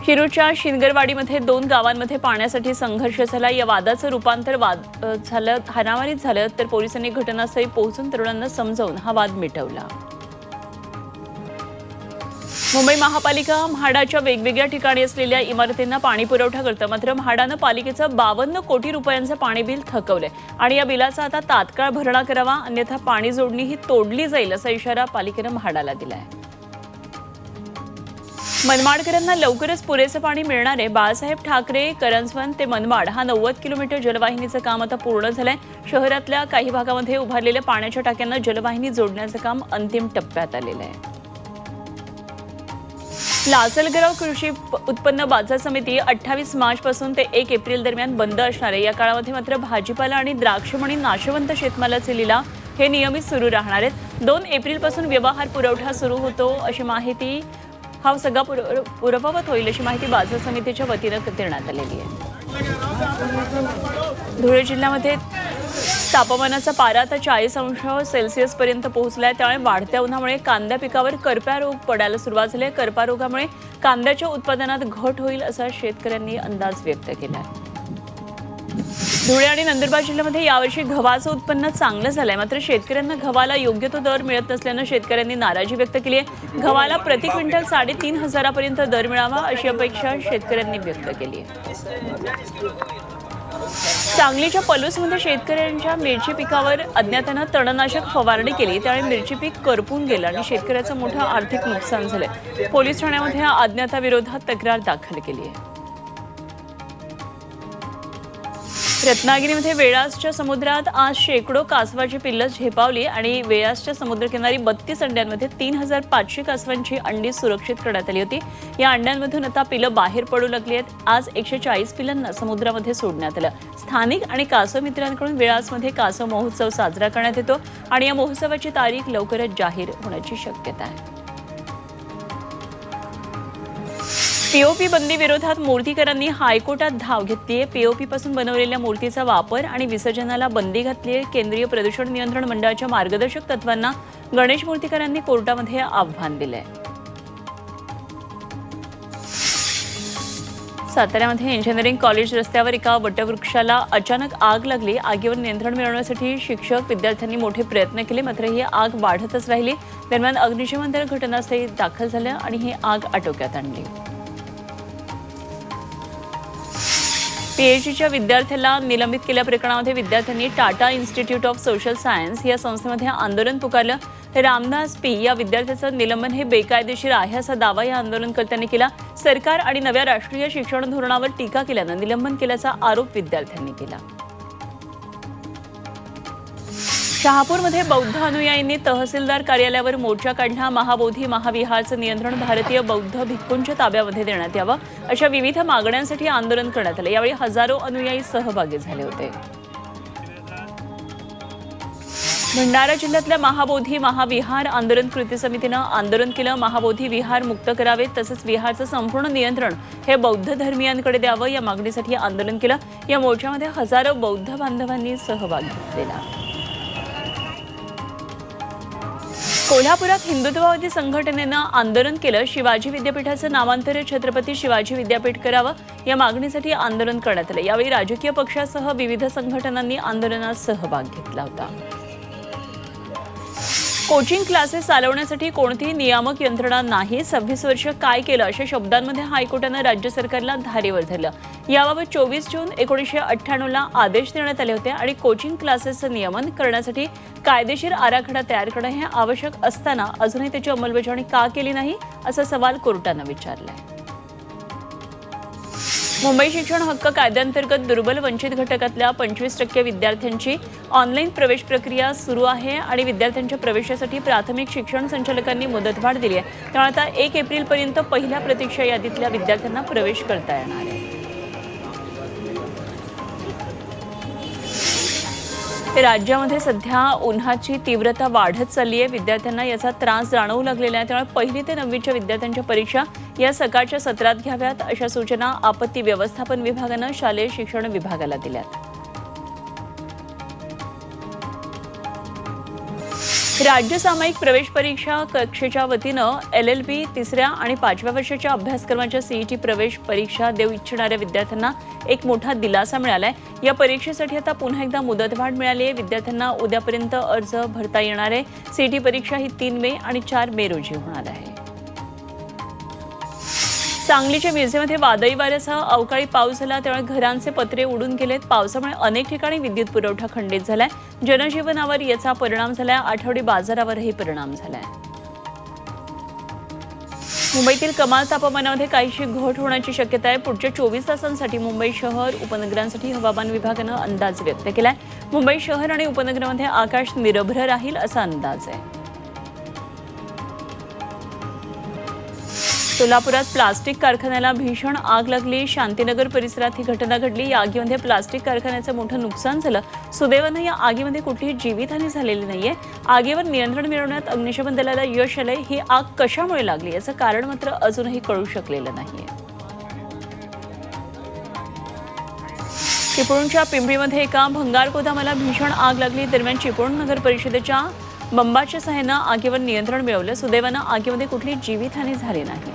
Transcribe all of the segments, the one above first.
शिरूरच्या शिनगरवाडीमध्ये 2 गावांमध्ये पाण्यासाठी संघर्ष झाला। या वादाचं रूपांतर हाणामारीत झालं तर पोलिसांनी घटनास्थळी पोहोचून तरुणांना समजावून हा वाद मिटवला। मुंबई महापालिका म्हाडाच्या वेगवेगळ्या ठिकाणी असलेल्या इमारतींना पाणी पुरवठा करतं, मात्र म्हाडानं पालिकेचं 52 कोटी रुपयांचं पाणी बिल थकवलंय आणि या बिलाचा आता तात्काळ भरणा करावा, अन्यथा पाणी जोडणी ही तोडली जाईल असा इशारा पालिकेनं म्हाडाला दिलाय। मनमाडकरांना लवकरच पुरेसं पाणी मिळणार आहे। बाळासाहेब ठाकरे करंजवन ते मनमाड हा 90 किलोमीटर जलवाहिनीचं काम आता पूर्ण झालंय। शहरातल्या काही भागामध्ये उभारलेल्या पाण्याच्या टाक्यांना जलवाहिनी जोडण्याचं काम अंतिम टप्प्यात आलेलं आहे। लासलगाव कृषी उत्पन्न बाजार समिती 28 मार्च पासून ते 1 एप्रिल दरम्यान बंद असणार आहे। या काळामध्ये मात्र भाजीपाला आणि द्राक्षमणी नाशवंत शेतमालाचे लिलाव हे नियमित सुरू राहणार आहेत। 2 एप्रिल पासून व्यवहार पुरवठा सुरू होतो अशी माहिती हा सगळा पूर्ववत होईल अशी माहिती बाजार समितीच्या वतीनं देण्यात आलेली आहे। धुळे जिल्ह्यामध्ये तापमानाचा पारा आता 40 अंश सेल्सिअस पर्यंत पोहोचलाय। त्यामुळे वाढत्या उन्हामुळे कांद्या पिकावर करप्या रोग पडायला सुरुवात झाली आहे। करपा रोगामुळे कांद्याच्या उत्पादनात घट होईल असा शेतकऱ्यांनी अंदाज व्यक्त केला आहे। धुळे आणि नंदुरबार जिल्ह्यामध्ये यावर्षी गव्हाचं उत्पन्न चांगलं झालंय, मात्र शेतकऱ्यांना गव्हाला योग्य तो दर मिळत नसल्यानं शेतकऱ्यांनी नाराजी व्यक्त केली आहे। गव्हाला प्रति क्विंटल 3,500 पर्यंत दर मिळावा अशी अपेक्षा शेतकऱ्यांनी व्यक्त केली आहे। सांगलीच्या पलूसमध्ये शेतकऱ्यांच्या मिरची पिकावर अज्ञातानं तणनाशक फवारणी केली, त्यामुळे मिरची पीक करपून गेलं आणि शेतकऱ्याचं मोठं आर्थिक नुकसान झालंय। पोलीस ठाण्यामध्ये अज्ञाताविरोधात तक्रार दाखल केली आहे। रत्नागिरीमध्ये वेळासच्या समुद्रात आज शेकडो कासवाची पिल्लं झेपावली आणि वेळासच्या समुद्रकिनारी 32 अंड्यांमध्ये 3,500 कासवांची अंडी सुरक्षित करण्यात आली होती। या अंड्यांमधून आता पिल्लं बाहेर पडू लागली आहेत। आज 140 पिल्लांना समुद्रामध्ये सोडण्यात आलं। स्थानिक आणि कासव मित्रांकडून वेळासमध्ये कासव महोत्सव साजरा करण्यात येतो आणि या महोत्सवाची तारीख लवकरच जाहीर होण्याची शक्यता आहे। पीओपी बंदी विरोधात मूर्तीकरांनी हायकोर्टात धाव घेतली आहे। पीओपी पासून बनवलेल्या मूर्तीचा वापर आणि विसर्जनाला बंदी घातली आहे। केंद्रीय प्रदूषण नियंत्रण मंडळाच्या मार्गदर्शक तत्वांना गणेश मूर्तीकरांनी कोर्टामध्ये आव्हान दिले आहे। साताऱ्यामध्ये इंजिनिअरिंग कॉलेज रस्त्यावर एका वटवृक्षाला अचानक आग लागली। आगीवर नियंत्रण मिळवण्यासाठी शिक्षक विद्यार्थ्यांनी मोठे प्रयत्न केले, मात्र ही आग वाढतच राहिली। दरम्यान अग्निशमन दल घटनास्थळी दाखल झालं आणि ही आग आटोक्यात आणली। पीएचडीच्या विद्यार्थ्याला निलंबित केल्या प्रकरणामध्ये विद्यार्थ्यांनी Tata institute of social science या संस्थेमध्ये आंदोलन पुकारलं। रामदास पी या विद्यार्थ्याचं निलंबन हे बेकायदेशीर आहे असा दावा या आंदोलनकर्त्यांनी केला। सरकार आणि नव्या राष्ट्रीय शिक्षण धोरणावर टीका केल्यानं निलंबन केल्याचा आरोप विद्यार्थ्यांनी केला। शहापूरमध्ये बौद्ध अनुयायींनी तहसीलदार कार्यालयावर मोर्चा काढला। महाबोधी महाविहारचं नियंत्रण भारतीय बौद्ध भिक्खूंच्या ताब्यामध्ये देण्यात यावं अशा विविध मागण्यांसाठी आंदोलन करण्यात आलं। यावेळी हजारो अनुयायी सहभागी झाले होते। भंडारा जिल्ह्यातल्या महाबोधी महाविहार आंदोलन कृती समितीनं आंदोलन केलं। महाबोधी विहार मुक्त करावेत, तसंच विहारचं संपूर्ण नियंत्रण हे बौद्ध धर्मीयांकडे द्यावं या मागणीसाठी आंदोलन केलं। या मोर्चामध्ये हजारो बौद्ध बांधवांनी सहभाग घेतलेला। कोल्हापुरात हिंदुत्ववादी संघटनेनं आंदोलन केलं। शिवाजी विद्यापीठाचं नामांतर छत्रपती शिवाजी विद्यापीठ करावं या मागणीसाठी आंदोलन करण्यात आलं। यावेळी राजकीय पक्षासह विविध संघटनांनी आंदोलनात सहभाग घेतला होता। कोचिंग क्लासेस चालवण्यासाठी कोणतीही नियामक यंत्रणा नाही, 26 वर्ष काय केलं अशा शब्दांमध्ये हायकोर्टानं राज्य सरकारला धारेवर धरलं। याबाबत 24 जून 1998ला आदेश देण्यात आले होते आणि कोचिंग क्लासेसचं नियमन करण्यासाठी कायदेशीर आराखडा तयार करणं हे आवश्यक असताना अजूनही त्याची अंमलबजावणी का केली नाही असा सवाल कोर्टानं विचारलाय। मुंबई शिक्षण हक्क कायद्याअंतर्गत दुर्बल वंचित घटकातल्या 25% विद्यार्थ्यांची ऑनलाईन प्रवेश प्रक्रिया सुरू आहे आणि विद्यार्थ्यांच्या प्रवेशासाठी प्राथमिक शिक्षण संचालकांनी मुदतवाढ दिली आहे। त्यामुळे आता 1 एप्रिलपर्यंत पहिल्या प्रतीक्षा यादीतल्या विद्यार्थ्यांना प्रवेश करता येणार आहे। राज्यामध्ये सध्या उन्हाची तीव्रता वाढत चालली आहे। विद्यार्थ्यांना याचा त्रास जाणवू लागलेला आहे। त्यामुळे 1ली ते 9वीच्या विद्यार्थ्यांच्या परीक्षा या सकाळच्या सत्रात घ्याव्यात अशा सूचना आपत्ती व्यवस्थापन विभागानं शालेय शिक्षण विभागाला दिल्यात। राज्य सामायिक प्रवेश परीक्षा कक्षेच्या वतीनं LLB 3ऱ्या आणि 5व्या वर्षाच्या अभ्यासक्रमाच्या CET प्रवेश परीक्षा देऊ इच्छिणाऱ्या विद्यार्थ्यांना एक मोठा दिलासा मिळालाय। या परीक्षेसाठी आता पुन्हा एकदा मुदतवाढ मिळाली आहे। विद्यार्थ्यांना उद्यापर्यंत अर्ज भरता येणार आहे। CET परीक्षा ही 3 मे आणि 4 मे रोजी होणार आहे। सांगलीच्या मिरजेमध्ये वादळी वाऱ्यासह अवकाळी पाऊस झाला, त्यामुळे घरांचे पत्रे उडून गेलेत। पावसामुळे अनेक ठिकाणी विद्युत पुरवठा खंडित झालाय। जनजीवनावर याचा परिणाम झालाय। आठवडी बाजारावरही परिणाम झालाय। मुंबईतील कमाल तापमानामध्ये काहीशी घट होण्याची शक्यता आहे। पुढच्या 24 तासांसाठी मुंबई शहर उपनगरांसाठी हवामान विभागानं अंदाज व्यक्त केलाय। मुंबई शहर आणि उपनगरामध्ये आकाश निरभ्र राहील असा अंदाज आहे। सोलापुरात प्लास्टिक कारखान्याला भीषण आग लागली। शांतीनगर परिसरात ही घटना घडली। या आगीमध्ये प्लास्टिक कारखान्याचं मोठं नुकसान झालं। सुदैवानं या आगीमध्ये कुठलीही जीवितहानी झालेली नाहीये। आगीवर नियंत्रण मिळवण्यात अग्निशमन दलाला यश आलंय। ही आग कशामुळे लागली याचं कारण मात्र अजूनही कळू शकलेलं नाहीये। चिपळूणच्या पिंपरीमध्ये एका भंगार गोदामाला भीषण आग लागली। दरम्यान चिपळूण नगर परिषदेच्या बंबाच्या सहाय्यानं आगीवर नियंत्रण मिळवलं। सुदैवानं आगीमध्ये कुठलीही जीवितहानी झाली नाही।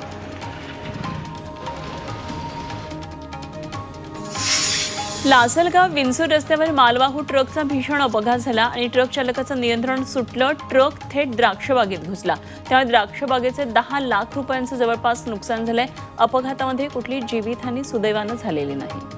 लासलगाव विंचूर रस्त्यावर मालवाहू ट्रकचा भीषण अपघात झाला आणि ट्रक चालकाचं नियंत्रण सुटलं। ट्रक थेट द्राक्षबागेत घुसला, त्यामुळे द्राक्षबागेचे 10 लाख रुपयांचं जवळपास नुकसान झालंय। अपघातामध्ये कुठलीही जीवितहानी सुदैवानं झालेली नाही।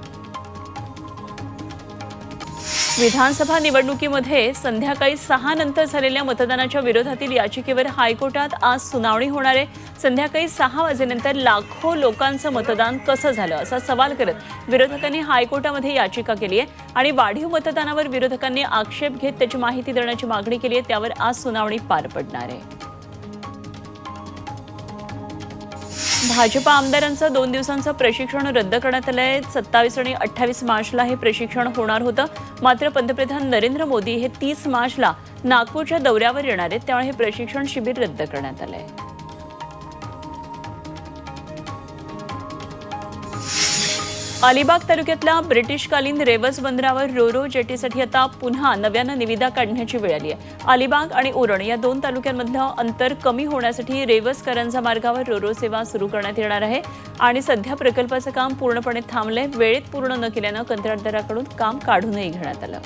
विधानसभा निवडणुकीमध्ये संध्याकाळी 6 नंतर झालेल्या मतदानाच्या विरोधातील याचिकेवर हायकोर्टात आज सुनावणी होणार आहे। संध्याकाळी 6 वाजेनंतर लाखो लोकांचं मतदान कसं झालं असा सवाल करत विरोधकांनी हायकोर्टामध्ये याचिका केली आहे आणि वाढीव मतदानावर विरोधकांनी आक्षेप घेत त्याची माहिती देण्याची मागणी केली आहे। त्यावर आज सुनावणी पार पडणार आहे। भाजपा आमदारांचं 2 दिवसांचं प्रशिक्षण रद्द करण्यात आलंय। 27 आणि 28 मार्चला हे प्रशिक्षण होणार होतं, मात्र पंतप्रधान नरेंद्र मोदी हे 30 मार्चला नागपूरच्या दौऱ्यावर येणार आहेत, त्यामुळे हे प्रशिक्षण शिबिर रद्द करण्यात आलंय। अलिबाग तालुक्यातल्या ब्रिटिशकालीन रेवस बंदरावर रोरो जेटीसाठी आता पुन्हा नव्यानं निविदा काढण्याची वेळ आली आहे। अलिबाग आणि उरण या 2 तालुक्यांमधलं अंतर कमी होण्यासाठी रेवस करंजा मार्गावर रोरो सेवा सुरू करण्यात येणार आहे आणि सध्या प्रकल्पाचं काम पूर्णपणे थांबलंय। वेळेत पूर्ण न केल्यानं कंत्राटदाराकडून काम काढूनही घेण्यात आलं।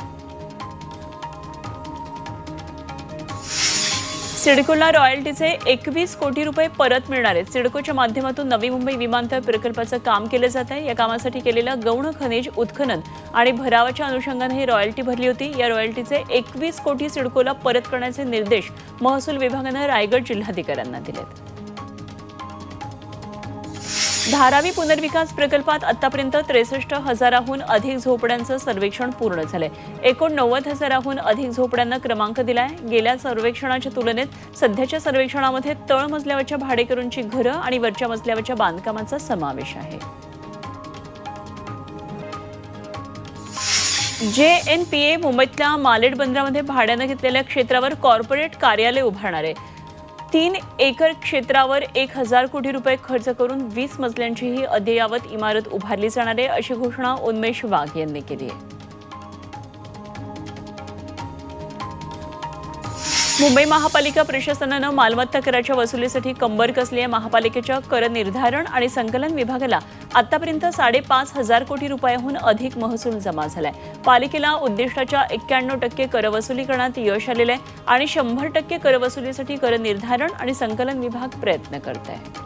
सिडकोला रॉयल्टीचे 21 कोटी रुपये परत मिळणार आहेत। सिडकोच्या माध्यमातून नवी मुंबई विमानतळ प्रकल्पाचं काम केलं जात आहे। या कामासाठी केलेलं गौण खनिज उत्खनन आणि भरावाच्या अनुषंगाने ही रॉयल्टी भरली होती। या रॉयल्टीचे 21 कोटी सिडकोला परत करण्याचे निर्देश महसूल विभागानं रायगड जिल्हाधिकाऱ्यांना दिलेत। धारावी पुनर्विकास प्रकल्पात आतापर्यंत 63,000हून अधिक झोपड्यांचं सर्वेक्षण पूर्ण झालंय। एकूण 90,000हून अधिक झोपड्यांना क्रमांक दिलाय। गेल्या सर्वेक्षणाच्या तुलनेत सध्याच्या सर्वेक्षणामध्ये तळमजल्यावरच्या भाडेकरूंची घरं आणि वरच्या मजल्यावरच्या बांधकामांचा समावेश आहे। JNPA मुंबईतल्या मालेड बंदरामध्ये भाड्यानं घेतलेल्या क्षेत्रावर कॉर्पोरेट कार्यालय उभारणार आहे। 3 एकर क्षेत्रावर 1,000 कोटी रुपये खर्च करून 20 मजल्यांची ही अद्ययावत इमारत उभारली जाणार आहे, अशी घोषणा उन्मेष वाघ यांनी केली आहे। मुंबई महापालिका प्रशासनानं मालमत्ता कराच्या वसुलीसाठी कंबर कसली आहे। महापालिकेच्या कर निर्धारण आणि संकलन विभागाला आतापर्यंत 5,500 कोटी रुपयांहून अधिक महसूल जमा झालाय। पालिकेला उद्दिष्टाच्या 91% कर वसुली करण्यात यश आलेलं आहे आणि 100% कर वसुलीसाठी कर निर्धारण आणि संकलन विभाग प्रयत्न करत आहे।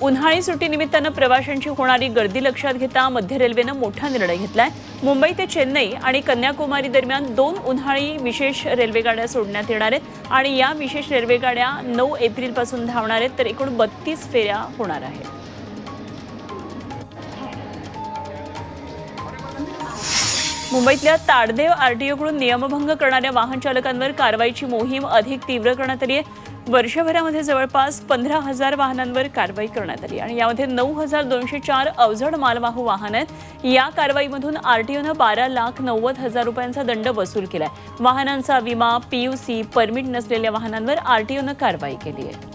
उन्हाळी सुट्टीनिमित्तानं प्रवाशांची होणारी गर्दी लक्षात घेता मध्य रेल्वेनं मोठा निर्णय घेतलाय। मुंबई ते चेन्नई आणि कन्याकुमारी दरम्यान 2 उन्हाळी विशेष रेल्वेगाड्या सोडण्यात येणार आहेत आणि या विशेष रेल्वेगाड्या 9 एप्रिलपासून धावणार आहेत, तर एकूण 32 फेऱ्या होणार आहेत। मुंबईतल्या ताडदेव RTOकडून नियमभंग करणाऱ्या वाहन चालकांवर कारवाईची मोहीम अधिक तीव्र करण्यात आली आहे। वर्षभरामध्ये जवळपास 15,000 वाहनांवर कारवाई करण्यात आली आणि यामध्ये 9,204 अवजड मालवाहू वाहन आहेत। या कारवाईमधून RTOनं 12,90,000 रुपयांचा दंड वसूल केलाय। वाहनांचा विमा, PUC, परमिट नसलेल्या वाहनांवर RTOनं कारवाई केली आहे।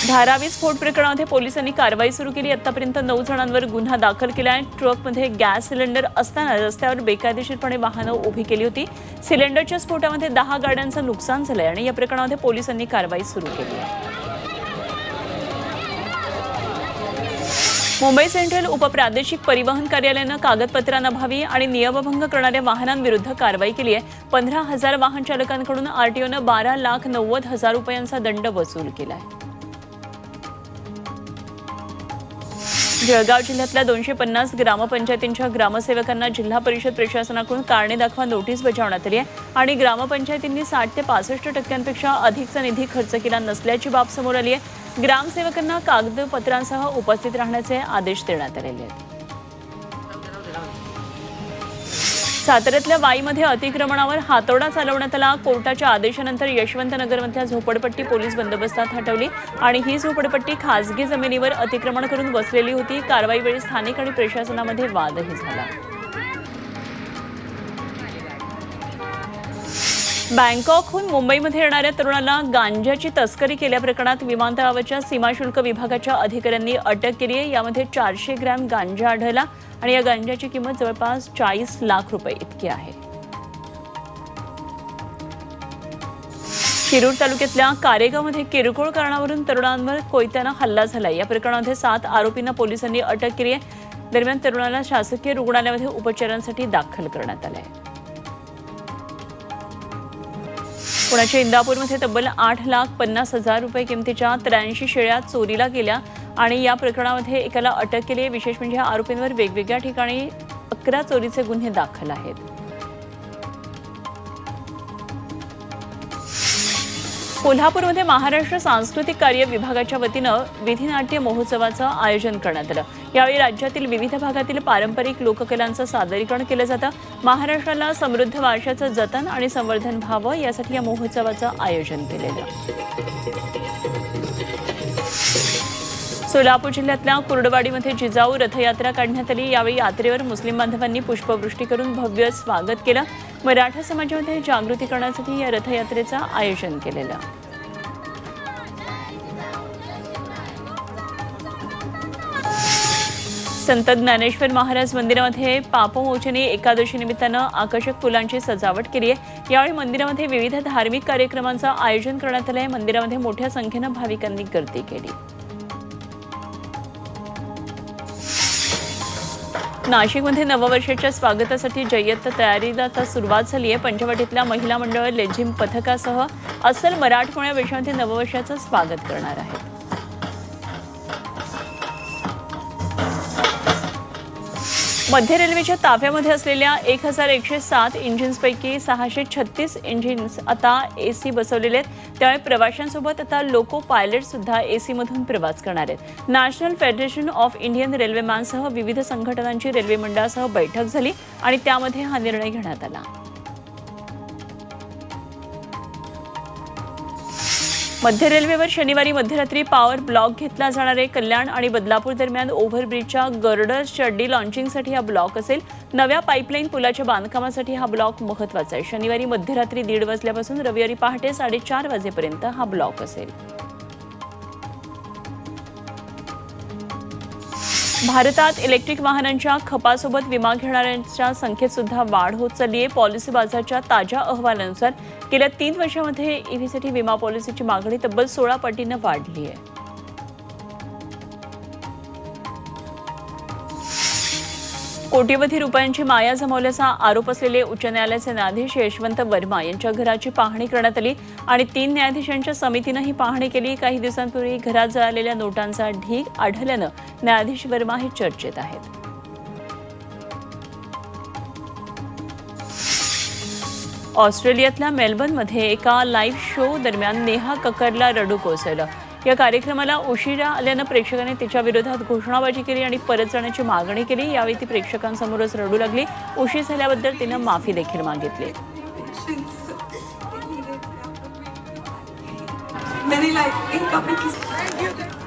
धारावी स्फोट प्रकरणामध्ये पोलिसांनी कारवाई सुरू केली। आतापर्यंत 9 जणांवर गुन्हा दाखल केला आहे। ट्रकमध्ये गॅस सिलेंडर असताना रस्त्यावर बेकायदेशीरपणे वाहनं उभी केली होती। सिलेंडरच्या स्फोटामध्ये 10 गाड्यांचं नुकसान झालंय आणि या प्रकरणामध्ये पोलिसांनी कारवाई सुरू केली आहे। मुंबई सेंट्रल उपप्रादेशिक परिवहन कार्यालयानं कागदपत्रांअभावी आणि नियमभंग करणाऱ्या वाहनांविरुद्ध कारवाई केली आहे। 15,000 वाहन चालकांकडून आरटीओनं 12,90,000 रुपयांचा दंड वसूल केला आहे। जळगाव जिल्ह्यातल्या 250 ग्रामपंचायतींच्या ग्रामसेवकांना जिल्हा परिषद प्रशासनाकडून कारणे दाखवा नोटीस बजावण्यात आली आहे आणि ग्रामपंचायतींनी 60 ते 65% अधिकचा निधी खर्च केला नसल्याची बाब समोर आली आहे। ग्रामसेवकांना कागदपत्रांसह उपस्थित राहण्याचे आदेश देण्यात आलेले आहेत। साताऱ्यातल्या वाईमध्ये अतिक्रमणावर हातोडा चालवण्यात आला। कोर्टाच्या आदेशानंतर यशवंतनगरमधल्या झोपडपट्टी पोलीस बंदोबस्तात हटवली आणि ही झोपडपट्टी खासगी जमिनीवर अतिक्रमण करून बसलेली होती। कारवाईवेळी स्थानिक आणि प्रशासनामध्ये वादही झाला। बँकॉकहून मुंबईमध्ये येणाऱ्या तरुणाला गांजाची तस्करी केल्याप्रकरणात विमानतळावरच्या सीमाशुल्क विभागाच्या अधिकाऱ्यांनी अटक केली आहे। यामध्ये 400 ग्रॅम गांजा आढळला आणि या गांजाची किंमत जवळपास 40 लाख रुपये इतकी आहे। शिरूर तालुक्यातल्या कारेगावमध्ये किरकोळ कारणावरून तरुणांवर कोयत्यानं हल्ला झाला। या प्रकरणामध्ये 7 आरोपींना पोलिसांनी अटक केली आहे। दरम्यान तरुणाला शासकीय रुग्णालयामध्ये उपचारांसाठी दाखल करण्यात आलं आहे। पुण्याच्या इंदापूरमध्ये तब्बल 8,50,000 रुपये किमतीच्या 83 शेळ्या चोरीला गेल्या आणि या प्रकरणामध्ये एकाला अटक केली आहे। विशेष म्हणजे आरोपींवर वेगवेगळ्या ठिकाणी 11 चोरीचे गुन्हे दाखल आहेत। कोल्हापूरमध्ये महाराष्ट्र सांस्कृतिक कार्य विभागाच्या वतीनं विधिनाट्य महोत्सवाचं आयोजन करण्यात आलं। यावेळी राज्यातील विविध भागातील पारंपरिक लोककलांचं सादरीकरण केलं जातं। महाराष्ट्राला समृद्ध वारशाचं जतन आणि संवर्धन व्हावं यासाठी या महोत्सवाचं आयोजन केलेलं। सोलापूर जिल्ह्यातल्या कुर्डवाडीमध्ये जिजाऊ रथयात्रा काढण्यात आली। यावेळी यात्रेवर मुस्लिम बांधवांनी पुष्पवृष्टी करून भव्य स्वागत केलं। मराठा समाजामध्ये जागृती करण्यासाठी या रथयात्रेचं आयोजन केलेलं। संत ज्ञानेश्वर महाराज मंदिरामध्ये पापमोचनी एकादशी निमित्तानं आकर्षक फुलांची सजावट केली आहे। यावेळी मंदिरामध्ये विविध धार्मिक कार्यक्रमांचं आयोजन करण्यात आलं आहे। मंदिरामध्ये मोठ्या संख्येनं भाविकांनी गर्दी केली। नाशिकमध्ये नववर्षाच्या स्वागतासाठी जय्यत तयारीला आता सुरुवात झाली आहे। पंचवटीतल्या महिला मंडळ लेझिम पथकासह अस्सल मराठमोळ्या वेशामध्ये नववर्षाचं स्वागत करणार आहेत। मध्य रेल्वेच्या ताफ्यामध्ये असलेल्या 1107 इंजिन्सपैकी 636 इंजिन्स आता एसी बसवलेले आहेत। त्यामुळे प्रवाशांसोबत आता लोको पायलट सुद्धा एसी मधून प्रवास करणार आहेत। नॅशनल फेडरेशन ऑफ इंडियन रेल्वेमॅनसह विविध संघटनांची रेल्वे मंडळासह बैठक झाली आणि त्यामध्ये हा निर्णय घेण्यात आला। मध्य रेल्वेवर शनिवारी मध्यरात्री पॉवर ब्लॉक घेतला जाणार आहे। कल्याण आणि बदलापूर दरम्यान ओव्हरब्रिजच्या गर्डर चड्डी लॉन्चिंगसाठी हा ब्लॉक असेल। नव्या पाईपलाईन पुलाच्या बांधकामासाठी हा ब्लॉक महत्त्वाचा आहे। शनिवारी मध्यरात्री 1:30 वाजल्यापासून रविवारी पहाटे 4:30 वाजेपर्यंत हा ब्लॉक असेल। भारतात इलेक्ट्रिक वाहनांच्या खपासोबत विमा घेणाऱ्यांच्या संख्येत सुद्धा वाढ होत चालली आहे। पॉलिसी बाजाराच्या ताज्या अहवालानुसार गेल्या 3 वर्षांमध्ये ईव्हीसाठी विमा पॉलिसीची मागणी तब्बल 16 पटीनं वाढली आहे। कोट्यवधी रुपयांची माया जमवल्याचा आरोप असलेले उच्च न्यायालयाचे न्यायाधीश यशवंत वर्मा यांच्या घराची पाहणी करण्यात आली आणि 3 न्यायाधीशांच्या समितीनं ही पाहणी केली। काही दिवसांपूर्वी घरात जळालेल्या नोटांचा ढीग आढळल्यानं न्यायाधीश वर्मा हे चर्चेत आहेत। ऑस्ट्रेलियातल्या मेलबर्नमध्ये एका लाईव्ह शो दरम्यान नेहा कक्करला रडू कोसळलं। या कार्यक्रमाला उशिरा आल्यानं प्रेक्षकांनी तिच्या विरोधात घोषणाबाजी केली आणि परत जाण्याची मागणी केली। यावेळी ती प्रेक्षकांसमोरच रडू लागली। उशीर झाल्याबद्दल तिनं माफी देखील मागितली। Many like incomplete.